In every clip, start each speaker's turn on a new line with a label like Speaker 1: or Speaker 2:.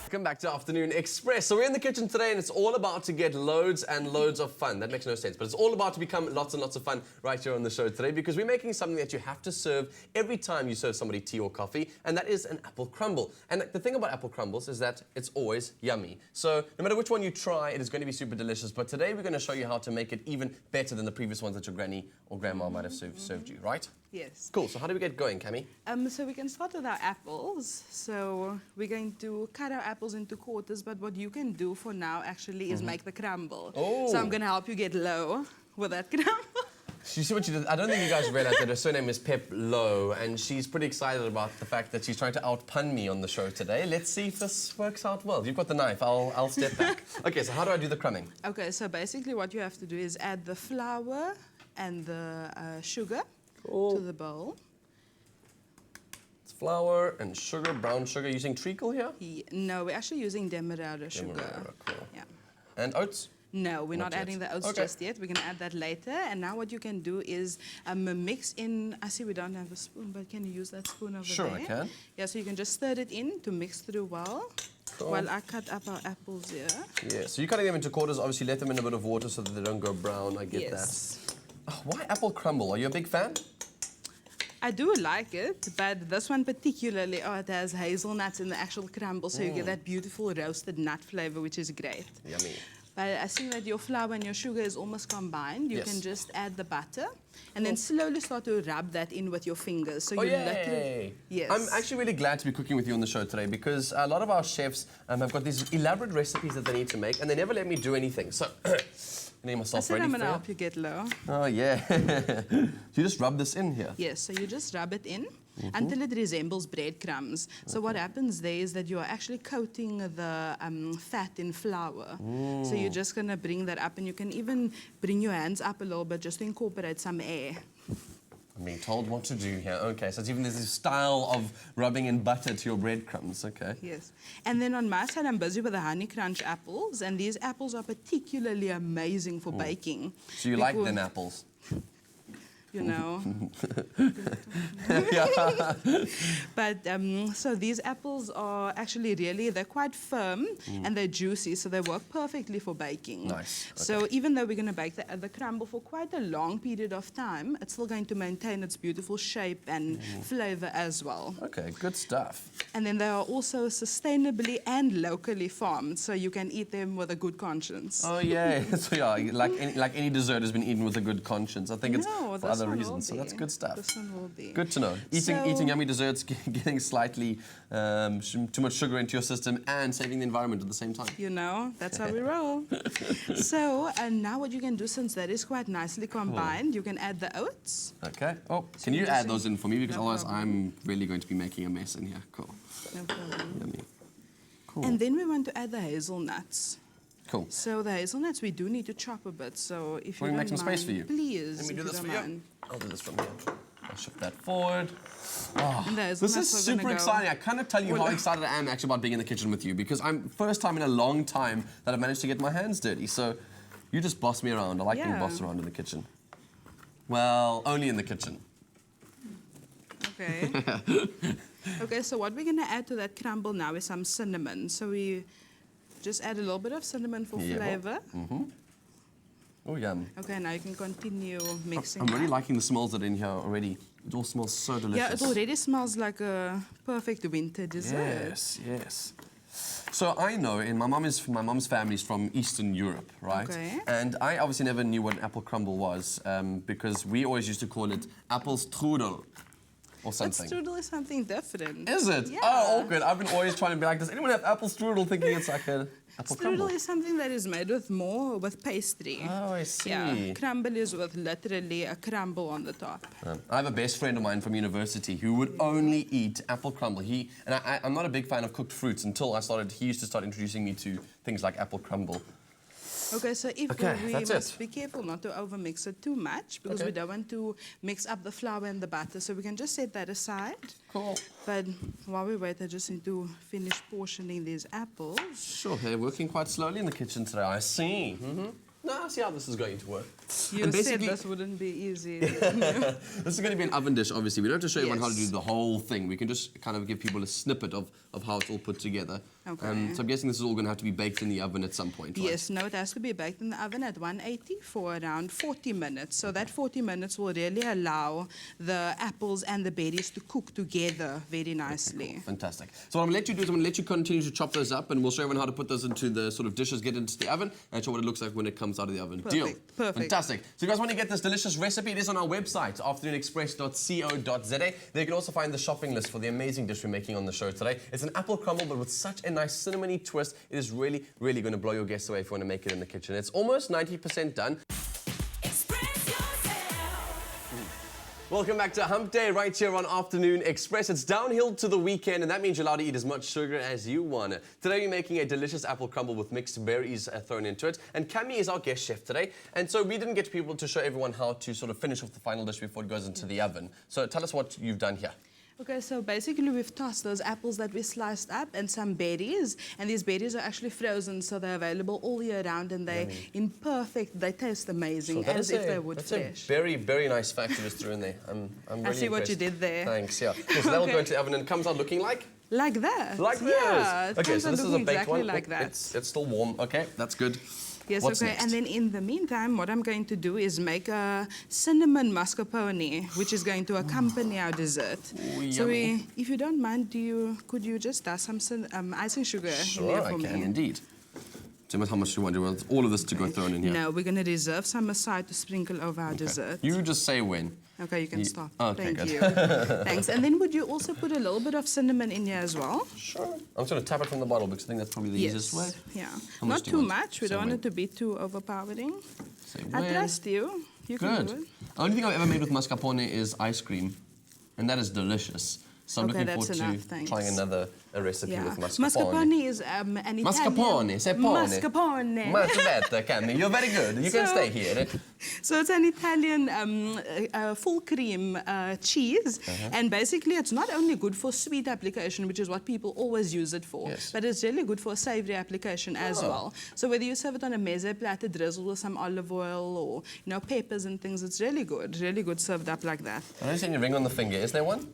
Speaker 1: Welcome back to Afternoon Express. So we're in the kitchen today and it's all about to get loads and loads of fun. That makes no sense, but it's all about to become lots and lots of fun right here on the show today because we're making something that you have to serve every time you serve somebody tea or coffee, and that is an apple crumble. And the thing about apple crumbles is that it's always yummy. So no matter which one you try, it is going to be super delicious. But today we're going to show you how to make it even better than the previous ones that your granny or grandma might have served you, right?
Speaker 2: Yes.
Speaker 1: Cool. So how do we get going, Cammy?
Speaker 2: So we can start with our apples. So we're going to cut our apples into quarters, but what you can do for now actually is make the crumble.
Speaker 1: Oh.
Speaker 2: So I'm going to help you get low with that crumble.
Speaker 1: You see what you did? I don't think you guys realize that her surname is Peplouw, and she's pretty excited about the fact that she's trying to out-pun me on the show today. Let's see if this works out well. You've got the knife. I'll step back. Okay, so how do I do the crumbing?
Speaker 2: Okay, so basically what you have to do is add the flour and the sugar to the bowl.
Speaker 1: It's flour and sugar, brown sugar. Using treacle here?
Speaker 2: No, we're actually using demerara sugar.
Speaker 1: Demerara, cool.
Speaker 2: Yeah.
Speaker 1: And oats?
Speaker 2: No, we're not
Speaker 1: Not yet.
Speaker 2: adding the oats just yet. We're going to add that later. And now what you can do is mix in... I see we don't have a spoon, but can you use that spoon over there?
Speaker 1: Sure, I can.
Speaker 2: Yeah, so you can just stir it in to mix through well.
Speaker 1: Cool.
Speaker 2: While I cut up our apples here.
Speaker 1: Yeah, so you're cutting them into quarters. Obviously, let them in a bit of water so that they don't go brown. I get that. Oh, why apple crumble? Are you a big fan?
Speaker 2: I do like it, but this one particularly, it has hazelnuts in the actual crumble, so you get that beautiful roasted nut flavor, which is great.
Speaker 1: Yummy.
Speaker 2: But I see that your flour and your sugar is almost combined. You can just add the butter and then slowly start to rub that in with your fingers. So you literally... Yes.
Speaker 1: I'm actually really glad to be cooking with you on the show today because a lot of our chefs have got these elaborate recipes that they need to make and they never let me do anything. So, getting myself ready
Speaker 2: I'm
Speaker 1: for
Speaker 2: going to help you get low.
Speaker 1: Oh, yeah. You just rub this in here?
Speaker 2: Yes, so you just rub it in until it resembles breadcrumbs. So what happens there is that you are actually coating the fat in flour. So you're just going to bring that up, and you can even bring your hands up a little bit just to incorporate some air.
Speaker 1: I'm being told what to do here. Okay, so it's even this style of rubbing in butter to your breadcrumbs, okay.
Speaker 2: Yes. And then on my side, I'm busy with the Honey Crunch apples, and these apples are particularly amazing for baking.
Speaker 1: So you like them apples?
Speaker 2: You know.
Speaker 1: Yeah.
Speaker 2: But so these apples are actually they're quite firm and they're juicy, so they work perfectly for baking.
Speaker 1: Nice. Okay.
Speaker 2: So even though we're going to bake the crumble for quite a long period of time, it's still going to maintain its beautiful shape and flavor as well.
Speaker 1: Okay, good stuff.
Speaker 2: And then they are also sustainably and locally farmed, so you can eat them with a good conscience.
Speaker 1: Oh, yeah. So, yeah, like any dessert has been eaten with a good conscience. I think it's for other reasons, so that's good stuff.
Speaker 2: This one will be.
Speaker 1: Good to know. Eating yummy desserts, getting slightly too much sugar into your system, and saving the environment at the same time.
Speaker 2: You know, that's how we roll. So, and now what you can do, since that is quite nicely combined, you can add the oats.
Speaker 1: Okay. Oh, can you add those in for me? Because otherwise I'm really going to be making a mess in here. Cool.
Speaker 2: No problem.
Speaker 1: Yummy. Cool.
Speaker 2: And then we want to add the hazelnuts.
Speaker 1: Cool.
Speaker 2: So the hazelnuts we do need to chop a bit. So if you
Speaker 1: Can we
Speaker 2: don't
Speaker 1: make some space
Speaker 2: mind,
Speaker 1: for you?
Speaker 2: please.
Speaker 1: Let me do
Speaker 2: if
Speaker 1: this
Speaker 2: you
Speaker 1: for
Speaker 2: don't
Speaker 1: you.
Speaker 2: mind.
Speaker 1: I'll do this from here. I'll shift that forward. Oh,
Speaker 2: And the
Speaker 1: this
Speaker 2: hazelnuts
Speaker 1: is
Speaker 2: are gonna
Speaker 1: super
Speaker 2: go-
Speaker 1: exciting. I cannot tell you how excited I am actually about being in the kitchen with you because I'm first time in a long time that I've managed to get my hands dirty. So you just boss me around. I like being bossed around in the kitchen. Well, only in the kitchen.
Speaker 2: Okay. Okay, so what we're going to add to that crumble now is some cinnamon. So we just add a little bit of cinnamon for flavor.
Speaker 1: Oh, yum.
Speaker 2: Okay, now you can continue mixing.
Speaker 1: I'm really liking the smells that are in here already. It all smells so delicious.
Speaker 2: Yeah, it already smells like a perfect winter dessert.
Speaker 1: Yes, yes. So I know, my mum's family is from Eastern Europe, right?
Speaker 2: Okay.
Speaker 1: And I obviously never knew what an apple crumble was because we always used to call it apple strudel or something.
Speaker 2: But strudel is something different.
Speaker 1: Is it?
Speaker 2: Yeah.
Speaker 1: Oh, awkward. I've been always trying to be like, does anyone have apple strudel, thinking it's like a apple crumble?
Speaker 2: Strudel is something that is made with pastry.
Speaker 1: Oh, I see.
Speaker 2: Yeah, crumble is with literally a crumble on the top.
Speaker 1: I have a best friend of mine from university who would only eat apple crumble. I'm not a big fan of cooked fruits until he used to start introducing me to things like apple crumble.
Speaker 2: Okay, so we
Speaker 1: that's
Speaker 2: must
Speaker 1: it.
Speaker 2: be careful not to overmix it too much because we don't want to mix up the flour and the butter. So we can just set that aside.
Speaker 1: Cool.
Speaker 2: But while we wait, I just need to finish portioning these apples.
Speaker 1: Sure, they're working quite slowly in the kitchen today. I see. Now I see how this is going to work.
Speaker 2: You
Speaker 1: And
Speaker 2: said
Speaker 1: basically-
Speaker 2: this wouldn't be easy.
Speaker 1: This is going to be an oven dish, obviously. We don't have to show everyone how to do
Speaker 2: Yes.
Speaker 1: the whole thing. We can just kind of give people a snippet of how it's all put together.
Speaker 2: Okay.
Speaker 1: So I'm guessing this is all going to have to be baked in the oven at some point, right?
Speaker 2: Yes, no, it has to be baked in the oven at 180 for around 40 minutes. So that 40 minutes will really allow the apples and the berries to cook together very nicely.
Speaker 1: Fantastic. So what I'm going to let you do is I'm going to let you continue to chop those up, and we'll show everyone how to put those into the sort of dishes, get into the oven, and show what it looks like when it comes out of the oven. Deal.
Speaker 2: Perfect.
Speaker 1: Fantastic. So if you guys want to get this delicious recipe, it is on our website, afternoonexpress.co.za. There you can also find the shopping list for the amazing dish we're making on the show today. It's an apple crumble, but with such a nice cinnamony twist. It is really, really going to blow your guests away if you want to make it in the kitchen. It's almost 90% done. Welcome back to Hump Day right here on Afternoon Express. It's downhill to the weekend, and that means you're allowed to eat as much sugar as you want. Today we're making a delicious apple crumble with mixed berries thrown into it. And Cammy is our guest chef today. And so we didn't get people to show everyone how to sort of finish off the final dish before it goes into the oven. So tell us what you've done here.
Speaker 2: Okay, so basically we've tossed those apples that we sliced up and some berries, and these berries are actually frozen, so they're available all year round, and they they taste amazing, as if they would
Speaker 1: that's
Speaker 2: fresh.
Speaker 1: a very, very nice fact you just threw in there. I'm really
Speaker 2: I see what you
Speaker 1: impressed.
Speaker 2: did there.
Speaker 1: Thanks, yeah. Okay, so that'll go into the oven and it comes out looking like?
Speaker 2: Like that.
Speaker 1: Like this.
Speaker 2: Yeah, it
Speaker 1: Okay,
Speaker 2: comes
Speaker 1: so
Speaker 2: out
Speaker 1: this is a
Speaker 2: looking
Speaker 1: baked
Speaker 2: exactly
Speaker 1: one.
Speaker 2: like
Speaker 1: Oh,
Speaker 2: that.
Speaker 1: It's still warm. Okay, that's good.
Speaker 2: Yes,
Speaker 1: What's
Speaker 2: okay.
Speaker 1: next?
Speaker 2: And then in the meantime, what I'm going to do is make a cinnamon mascarpone, which is going to accompany our dessert.
Speaker 1: Ooh,
Speaker 2: So
Speaker 1: yummy.
Speaker 2: if you don't mind, could you just dust some icing sugar in there
Speaker 1: Sure,
Speaker 2: for
Speaker 1: I
Speaker 2: me?
Speaker 1: can indeed. Tell me how much you want. Do you want all of this to go thrown in here?
Speaker 2: No, we're going to reserve some aside to sprinkle over our
Speaker 1: Okay.
Speaker 2: dessert.
Speaker 1: You just say when.
Speaker 2: Okay, you can stop.
Speaker 1: Okay,
Speaker 2: Thank
Speaker 1: good.
Speaker 2: you. Thanks. And then would you also put a little bit of cinnamon in here as well?
Speaker 1: Sure. I'm just going to tap it from the bottle because I think that's probably the easiest way.
Speaker 2: Yeah.
Speaker 1: How much
Speaker 2: Not
Speaker 1: do you
Speaker 2: too
Speaker 1: want?
Speaker 2: much. We
Speaker 1: Say
Speaker 2: don't want
Speaker 1: when.
Speaker 2: it to be too overpowering.
Speaker 1: Say
Speaker 2: I
Speaker 1: when.
Speaker 2: trust you. You can do
Speaker 1: Good.
Speaker 2: it.
Speaker 1: The only thing I've ever made with mascarpone is ice cream, and that is delicious. So I'm
Speaker 2: Okay,
Speaker 1: looking
Speaker 2: that's
Speaker 1: forward
Speaker 2: enough,
Speaker 1: to
Speaker 2: thanks.
Speaker 1: trying another recipe
Speaker 2: Yeah.
Speaker 1: with mascarpone.
Speaker 2: Mascarpone is an Italian...
Speaker 1: Mascarpone, say pone.
Speaker 2: Mascarpone.
Speaker 1: Much better, Cammy. You're very good. You can
Speaker 2: So-
Speaker 1: stay here.
Speaker 2: So it's an Italian full cream cheese, and basically it's not only good for sweet application, which is what people always use it for,
Speaker 1: Yes.
Speaker 2: but it's really good for savory application as
Speaker 1: Oh.
Speaker 2: well. So whether you serve it on a meze platter drizzled with some olive oil or peppers and things, it's really good served up like that.
Speaker 1: I don't see any ring on the finger. Is there one?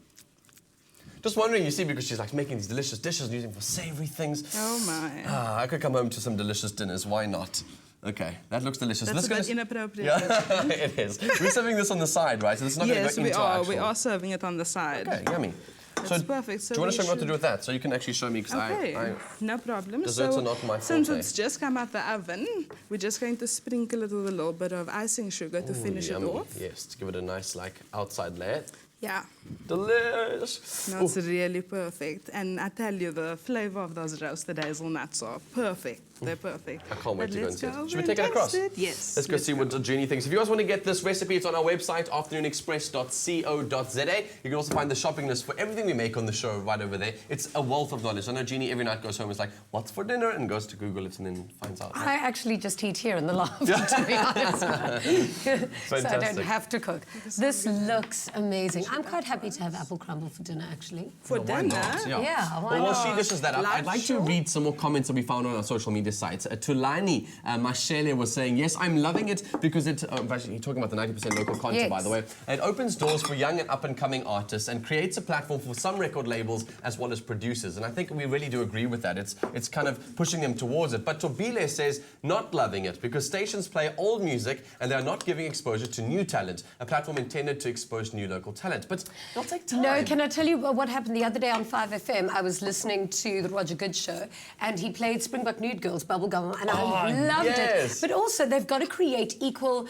Speaker 1: Just wondering, you see, because she's like making these delicious dishes and using them for savory things.
Speaker 2: Oh my.
Speaker 1: I could come home to some delicious dinners. Why not? Okay, that looks delicious.
Speaker 2: That's a
Speaker 1: This
Speaker 2: bit inappropriate.
Speaker 1: Yeah, it is. We're serving this on the side, right? So this is not
Speaker 2: Yes,
Speaker 1: going to
Speaker 2: we
Speaker 1: go into
Speaker 2: are.
Speaker 1: actual...
Speaker 2: We are serving it on the side.
Speaker 1: Okay, yummy.
Speaker 2: That's perfect. So
Speaker 1: do you want to
Speaker 2: we
Speaker 1: show me what to
Speaker 2: should-
Speaker 1: do with that? So you can actually show me, because
Speaker 2: Okay, no problem.
Speaker 1: Desserts
Speaker 2: so
Speaker 1: are not my
Speaker 2: since
Speaker 1: forte.
Speaker 2: it's just come out the oven, we're just going to sprinkle it with a little bit of icing sugar to finish it
Speaker 1: Yummy.
Speaker 2: off.
Speaker 1: Yes, to give it a nice, like, outside layer.
Speaker 2: Yeah,
Speaker 1: Delish!
Speaker 2: no, it's really perfect. And I tell you, the flavor of those roasted hazelnuts are perfect. They're perfect.
Speaker 1: I can't wait
Speaker 2: But
Speaker 1: to go and
Speaker 2: let's
Speaker 1: see it.
Speaker 2: over
Speaker 1: Should we
Speaker 2: and
Speaker 1: take it across?
Speaker 2: taste it? Yes.
Speaker 1: Let's go see what Jeannie thinks. If you guys want to get this recipe, it's on our website, afternoonexpress.co.za. You can also find the shopping list for everything we make on the show right over there. It's a wealth of knowledge. I know Jeannie every night goes home and is like, what's for dinner? And goes to Google it and then finds out.
Speaker 3: I actually just eat here in the loft, to be honest. So I don't
Speaker 1: Fantastic.
Speaker 3: have to cook. This looks amazing. I'm quite happy to have apple crumble for dinner, actually.
Speaker 2: For
Speaker 1: Why
Speaker 2: dinner?
Speaker 1: not?
Speaker 3: Yeah, why
Speaker 1: Well, while
Speaker 3: not?
Speaker 1: she dishes that up, I'd
Speaker 2: Live
Speaker 1: like to
Speaker 2: show?
Speaker 1: read some more comments that we found on our social media sites. Tulani Mashele was saying, yes, I'm loving it because it, actually, you're talking about the 90% local content,
Speaker 3: Yes.
Speaker 1: by the way. It opens doors for young and up-and-coming artists and creates a platform for some record labels as well as producers. And I think we really do agree with that. It's kind of pushing them towards it. But Tobile says, not loving it because stations play old music and they are not giving exposure to new talent, a platform intended to expose new local talent. But it'll take time.
Speaker 3: No, can I tell you what happened the other day on 5FM? I was listening to the Roger Good show, and he played Springbok Nude Girls Bubblegum, and I loved
Speaker 1: yes.
Speaker 3: it. But also, they've got to create equal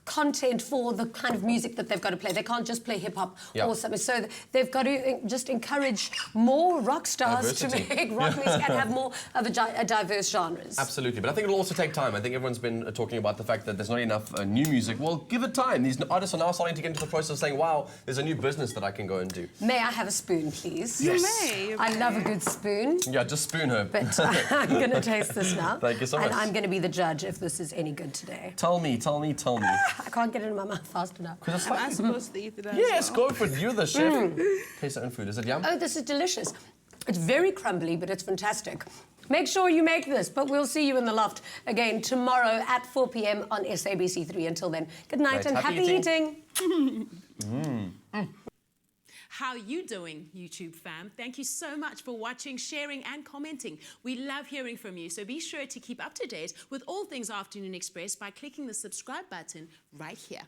Speaker 3: content for the kind of music that they've got to play. They can't just play hip-hop
Speaker 1: Yeah.
Speaker 3: or something. So they've got to just encourage more rock stars
Speaker 1: Diversity.
Speaker 3: to make rock music and have more of a diverse genres.
Speaker 1: Absolutely, but I think it'll also take time. I think everyone's been talking about the fact that there's not enough new music. Well, give it time. These artists are now starting to get into the process of saying, wow, there's a new business that I can go and do.
Speaker 3: May I have a spoon, please?
Speaker 2: You
Speaker 1: Yes.
Speaker 2: may. You
Speaker 3: I
Speaker 2: may.
Speaker 3: love a good spoon.
Speaker 1: Yeah, just spoon her.
Speaker 3: But I'm going to taste this now.
Speaker 1: Thank you so much.
Speaker 3: And I'm going to be the judge if this is any good today.
Speaker 1: Tell me.
Speaker 3: I can't get it in my mouth fast enough.
Speaker 1: 'Cause it's
Speaker 2: Am I
Speaker 1: like,
Speaker 2: supposed to eat it as
Speaker 1: yes,
Speaker 2: well?
Speaker 1: go for it. You're the chef. Taste your own food. Is it yum?
Speaker 3: Oh, this is delicious. It's very crumbly, but it's fantastic. Make sure you make this, but we'll see you in the loft again tomorrow at 4 p.m. on SABC3. Until then, good night and happy eating.
Speaker 4: How you doing, YouTube fam? Thank you so much for watching, sharing and commenting. We love hearing from you, so be sure to keep up to date with all things Afternoon Express by clicking the subscribe button right here.